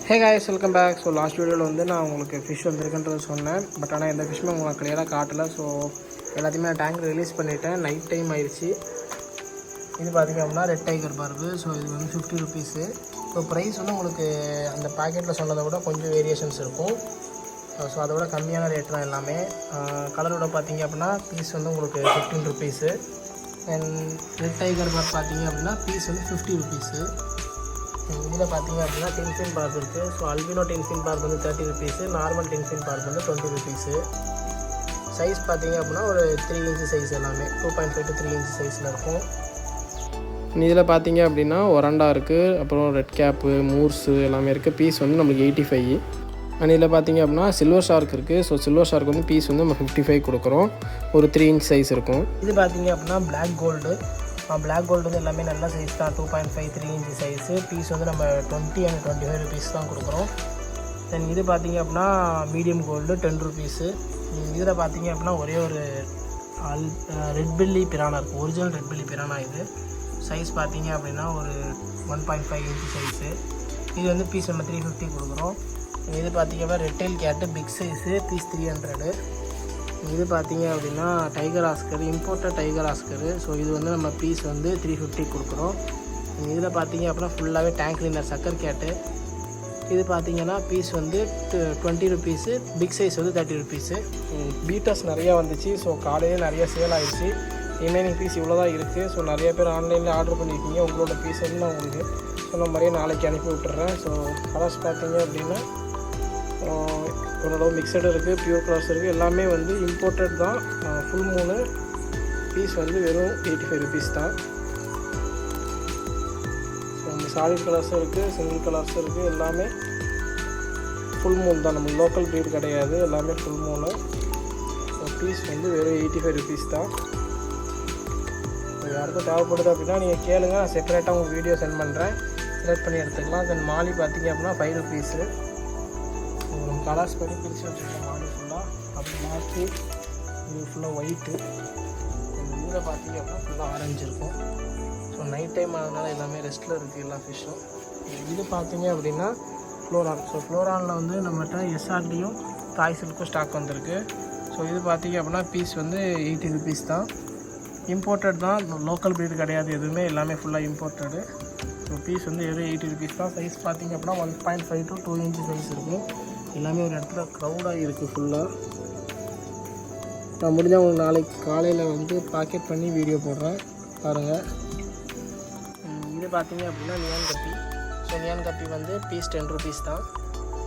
ஹே guys, welcome back. So last வீடியோவில் வந்து நான் உங்களுக்கு ஃபிஷ் வந்துருக்குன்றது சொன்னேன். பட் ஆனால் எந்த ஃபிஷ்ஷுமே உங்களுக்கு கிளியராக காட்டலை. ஸோ எல்லாத்தையுமே நான் டேங்க் ரிலீஸ் பண்ணிவிட்டேன். நைட் டைம் ஆயிடுச்சு. இது பார்த்திங்க அப்படின்னா ரெட் டைகர் பார்பு. ஸோ இது வந்து 50 ருபீஸு. ஸோ ப்ரைஸ் வந்து உங்களுக்கு அந்த பேக்கெட்டில் சொன்னதை விட கொஞ்சம் வேரியேஷன்ஸ் இருக்கும். ஸோ அதை விட கம்மியான ரேட் தான் எல்லாமே. கலரோட பார்த்திங்க அப்படின்னா பீஸ் வந்து உங்களுக்கு 15 rupees. And red tiger barb பார்த்திங்க அப்படின்னா பீஸ் வந்து 50 ருபீஸு. இதில் பார்த்திங்க அப்படின்னா டென்ஃபின் பார்ப் இருக்குது. ஸோ அல்பினோ டென்ஃபின் பார்ப் வந்து 30 ருபீஸு. நார்மல் டென்ஃபின் பார்ப் வந்து 20 ருபீஸு. சைஸ் பார்த்திங்க அப்படின்னா ஒரு 3 இன்ச்சு சைஸ் எல்லாமே 2.5 to 3 இன்ச்சு சைஸில் இருக்கும். இதில் பார்த்திங்க அப்படின்னா ஒரண்டா இருக்குது, அப்புறம் ரெட் கேப்பு, மூர்ஸு எல்லாமே இருக்குது. பீஸ் வந்து நம்மளுக்கு 85. அண்ட் இதில் பார்த்திங்க அப்படின்னா சில்வர் ஷார்க் இருக்குது. ஸோ சில்வர் ஷார்க் வந்து பீஸ் வந்து நம்ம 55 கொடுக்குறோம். ஒரு 3 இன்ச் சைஸ் இருக்கும். இது பார்த்திங்க அப்படின்னா பிளாக் கோல்டு. பிளாக் கோல்டு வந்து எல்லாமே நல்ல சைஸ் தான். 2.5 3 இன்ச்சு சைஸு. பீஸ் வந்து நம்ம 20 and 25 ருபீஸ் தான் கொடுக்குறோம். தென் இது பார்த்திங்க அப்படின்னா மீடியம் கோல்டு 10 ருபீஸு. இதில் பார்த்திங்க அப்படின்னா ஒரே ஒரு ரெட் பெல்லி பிரானா இருக்குது. Original red belly piranha. இது சைஸ் பார்த்திங்க அப்படின்னா ஒரு 1.5 இன்ச்சு சைஸு. இது வந்து பீஸ் நம்ம 350 கொடுக்குறோம். இது பார்த்திங்க அப்படின்னா ரெட்டைல் கேட்டு பிக் சைஸு, பீஸ் 300. இது பார்த்திங்க அப்படின்னா tiger Oscar, imported tiger ஆஸ்கரு. So இது வந்து நம்ம பீஸ் வந்து 350 கொடுக்குறோம். இதில் பார்த்திங்க அப்படின்னா ஃபுல்லாகவே டேங்க் கிளீனர் சக்கர் கேட்டு. இது பார்த்திங்கன்னா பீஸ் வந்து 20 ருபீஸு. பிக் சைஸ் வந்து 30 ருபீஸு. பீட்டர்ஸ் நிறையா வந்துச்சு. ஸோ காலையே நிறைய சேல் ஆகிடுச்சு. ரிமைனிங் பீஸ் இவ்வளோ தான் இருக்குது. ஸோ நிறைய பேர் ஆன்லைனில் ஆர்டர் பண்ணியிருக்கீங்க. உங்களோட பீஸ் வந்து நான் உங்களுக்கு சொன்ன மாதிரியே நாளைக்கு அனுப்பி விட்டுறேன். ஸோ கலர்ஸ் பார்த்திங்க அப்படின்னா ஓரளவு மிக்சடு இருக்குது, பியூர் கலர்ஸ் இருக்குது. எல்லாமே வந்து இம்போர்ட்டட் தான். ஃபுல் மூணு பீஸ் வந்து வெறும் 85 ருபீஸ் தான். ஸோ நம்ம சாலிட் கலர்ஸும் இருக்குது, சிங்கிள் கலர்ஸும் இருக்குது. எல்லாமே ஃபுல் மூணு தான். நம்ம லோக்கல் ப்ரீட் கிடையாது. எல்லாமே ஃபுல் மூணு. ஸோ பீஸ் வந்து வெறும் 85 ருபீஸ் தான். யாருக்கும் தேவைப்படுது அப்படின்னா நீங்கள் கேளுங்க. நான் செப்பரேட்டாக உங்கள் வீடியோ சென்ட் பண்ணுறேன். செலக்ட் பண்ணி எடுத்துக்கலாம். தென் மாலி பார்த்திங்க அப்படின்னா 5 ருபீஸு. கலர்ஸ் படி பிரித்து வச்சுருக்கோம். மாடி ஃபுல்லாக அப்படி மாற்றி இது ஃபுல்லாக ஒயிட்டு. இதில் பார்த்திங்க அப்படின்னா ஃபுல்லாக ஆரஞ்சு இருக்கும். ஸோ நைட் டைம் ஆனதுனால எல்லாமே ரெஸ்ட்டில் இருக்குது எல்லா ஃபிஷ்ஷும். இது பார்த்திங்க அப்படின்னா ஃப்ளோரான். ஸோ ஃப்ளோரானில் வந்து நம்மகிட்ட எஸ்ஆர்டியும் தாய் சில்க்கும் ஸ்டாக் வந்திருக்கு. ஸோ இது பார்த்திங்க அப்படின்னா பீஸ் வந்து 80 ருபீஸ் தான். இம்போர்ட்டட் தான், லோக்கல் ப்ரீடு கிடையாது எதுவுமே. எல்லாமே ஃபுல்லாக இம்போர்ட்டடு. ஸோ பீஸ் வந்து வெறும் 80 ருபீஸ் தான். சைஸ் பார்த்திங்க அப்படின்னா 1.5 to 2 இன்ச்சு சைஸ் இருக்கும். எல்லாமே ஒரு இடத்துல க்ரௌடாக இருக்குது ஃபுல்லாக. நான் முடிஞ்சால் உங்களுக்கு நாளைக்கு காலையில் வந்து பாக்கெட் பண்ணி வீடியோ போடுறேன், பாருங்கள். இது பார்த்திங்க அப்படின்னா நியான் கப்பி. ஸோ நியான் கப்பி வந்து பீஸ் 10 ருபீஸ் தான்.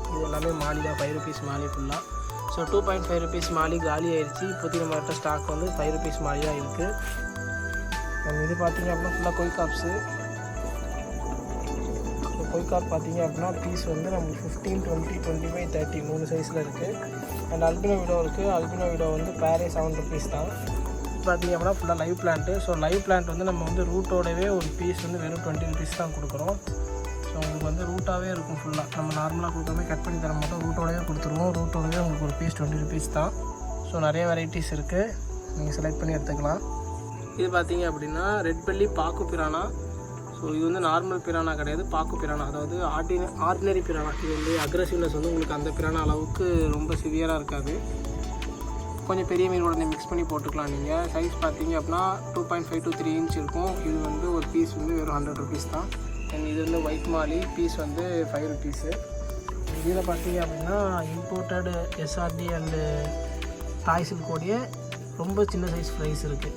இது எல்லாமே மாலி தான், 5 ருபீஸ் மாலி ஃபுல்லாக. ஸோ 2.5 ருபீஸ் மாலி காலி ஆயிடுச்சு. இப்போதைக்கு நம்மகிட்ட ஸ்டாக் வந்து 5 ருபீஸ் மாலி தான் இருக்குது. இது பார்த்திங்க அப்படின்னா ஃபுல்லாக கொய்காப்ஸு. கொய்காப் பார்த்திங்க அப்படின்னா பீஸ் வந்து நமக்கு 15, 20, 25, 30 3 சைஸில் இருக்குது. அண்ட் அல்பினோ விடோ இருக்குது. அல்பினோ விடோ வந்து பேரே 7 ருபீஸ் தான். பார்த்திங்க அப்படின்னா ஃபுல்லாக live plant. So live plant வந்து நம்ம வந்து ரூட்டோடவே ஒரு பீஸ் வந்து வெறும் 20 ருபீஸ் தான் கொடுக்குறோம். ஸோ உங்களுக்கு வந்து ரூட்டாகவே இருக்கும் ஃபுல்லாக. நம்ம நார்மலாக கொடுக்காம கட் பண்ணி தர மாட்டோம், ரூட்டோடவே கொடுத்துருவோம். ரூட்டோடவே உங்களுக்கு ஒரு பீஸ் 20 ருபீஸ் தான். ஸோ நிறைய வெரைட்டிஸ் இருக்குது, நீங்கள் செலக்ட் பண்ணி எடுத்துக்கலாம். இது பார்த்திங்க அப்படின்னா ரெட் பெல்லி பாக்கு பிரானா. ஸோ இது வந்து நார்மல் பிரானா கிடையாது, பாக்கு பிரானா. அதாவது ஆர்டினரி பிரானா. இது வந்து அக்ரெசிவ்னஸ் வந்து உங்களுக்கு அந்த பிரானா அளவுக்கு ரொம்ப சிவியராக இருக்காது. கொஞ்சம் பெரிய மீனோட மிக்ஸ் பண்ணி போட்டுக்கலாம் நீங்கள். சைஸ் பார்த்திங்க அப்படின்னா 2.5 to 3 இன்ச் இருக்கும். இது வந்து ஒரு பீஸ் வந்து வெறும் 100 ருபீஸ் தான். அண்ட் இது வந்து ஒயிட் மாலி, பீஸ் வந்து 5 ருபீஸு. இதில் பார்த்திங்க அப்படின்னா இம்போர்ட்டடு எஸ்ஆர்டி அண்டு தாய் சில்கோடைய ரொம்ப சின்ன சைஸ் ப்ரைஸ் இருக்குது.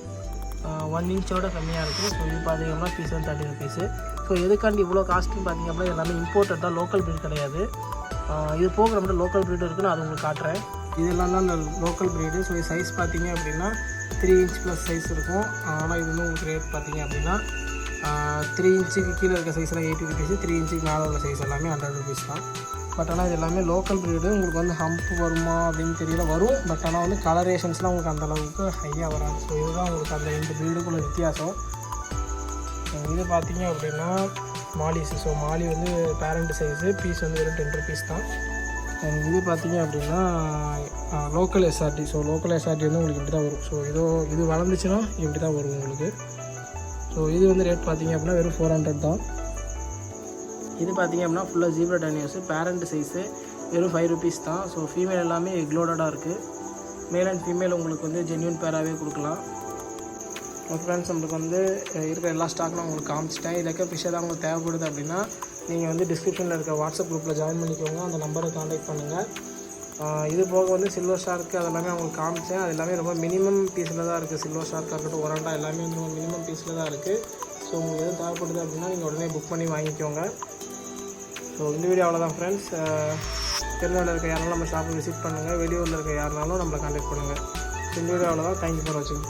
1 இன்ச்சோட கம்மியாக இருக்குது. ஸோ இது பார்த்திங்கன்னா பீஸ் வந்து 30 ருபீஸு. ஸோ எதுக்காண்டி இவ்வளோ காஸ்ட்டுன்னு பார்த்திங்க அப்படின்னா எல்லாமே இம்போர்ட்டட் தான், லோக்கல் ப்ரீட் கிடையாது. இது போக நம்மகிட்ட லோக்கல் ப்ரீடு இருக்குன்னு அது உங்களுக்கு காட்டுறேன். இதெல்லாம் தான் இந்த லோக்கல் ப்ரீடு. ஸோ இது சைஸ் பார்த்திங்க அப்படின்னா 3 இன்ச் ப்ளஸ் சைஸ் இருக்கும். ஆனால் இது வந்து உங்களுக்கு ரேட் பார்த்திங்க அப்படின்னா 3 இன்ச்சுக்கு கீழே இருக்க சைஸில் 80 ருபீஸு, 3 இன்ச்சுக்கு மேலே உள்ள சைஸ் எல்லாமே 100 ருபீஸ் தான். பட் ஆனால் இது எல்லாமே லோக்கல் ப்ரீடு. உங்களுக்கு வந்து ஹம்ப் வருமா அப்படின்னு தெரியல, வரும். பட் ஆனால் வந்து கலரேஷன்ஸ்லாம் உங்களுக்கு அந்தளவுக்கு ஹையாக வராது. ஸோ இதுதான் உங்களுக்கு அந்த 2 ப்ரீடுக்குள்ள வித்தியாசம். இது பார்த்திங்க அப்படின்னா மாலிஸ். ஸோ மாலி வந்து பேரண்ட் சைஸு, பீஸ் வந்து வெறும் 10 ருபீஸ் தான். இது பார்த்திங்க அப்படின்னா local SRT. So local SRT வந்து உங்களுக்கு இப்படி தான் வரும். ஸோ இது வளர்ந்துச்சுன்னா இப்படி தான் வரும் உங்களுக்கு. ஸோ இது வந்து ரேட் பார்த்திங்க அப்படின்னா வெறும் 400 தான். இது பார்த்திங்க அப்படின்னா ஃபுல்லாக ஜீப்ரா டேனியர்ஸு, பேரண்ட் சைஸு, வெறும் 5 rupees தான். ஸோ ஃபீமேல் எல்லாமே எக்லோடடாக இருக்குது. மேல் அண்ட் ஃபீமேல் உங்களுக்கு வந்து ஜென்யூன் பேராகவே கொடுக்கலாம். ஓகே ஃப்ரெண்ட்ஸ், நம்மளுக்கு வந்து இருக்கிற எல்லா ஸ்டாக் நான் உங்களுக்கு காமிச்சிட்டேன். இதுக்கு ஃபிஷ் ஏதாவது உங்களுக்கு தேவைப்படுது அப்படின்னா நீங்கள் வந்து டிஸ்கிரிப்ஷனில் இருக்க வாட்ஸ்அப் குரூப்பில் ஜாயின் பண்ணிக்கோங்க. அந்த நம்பரை காண்டாக்ட் பண்ணுங்கள். இது போக வந்து சில்வர் ஷார்க்கு அதெல்லாமே உங்களுக்கு காமிச்சேன். அது எல்லாமே ரொம்ப மினிமம் பீஸில் தான் இருக்குது. சில்வர் ஷார்க்காக இருக்கட்டும், ஒரண்டா எல்லாமே வந்து ரொம்ப மினிமம் பீஸில் தான் இருக்குது. ஸோ உங்களுக்கு எதுவும் தேவைப்படுது அப்படின்னா நீங்கள் உடனே புக் பண்ணி வாங்கிக்கோங்க. ஸோ இந்த வீடியோ அவ்வளோதான் ஃப்ரெண்ட்ஸ். திருநெல்வேலியில் இருக்க யாருனாலும் நம்ம ஷாப்பை விசிட் பண்ணுங்கள். வெளியூரில் இருக்க யாருனாலும் நம்மளை காண்டாக்ட் பண்ணுங்கள். இந்த வீடியோ அவ்வளோதான். தேங்க்யூ ஃபார் வாட்சிங்.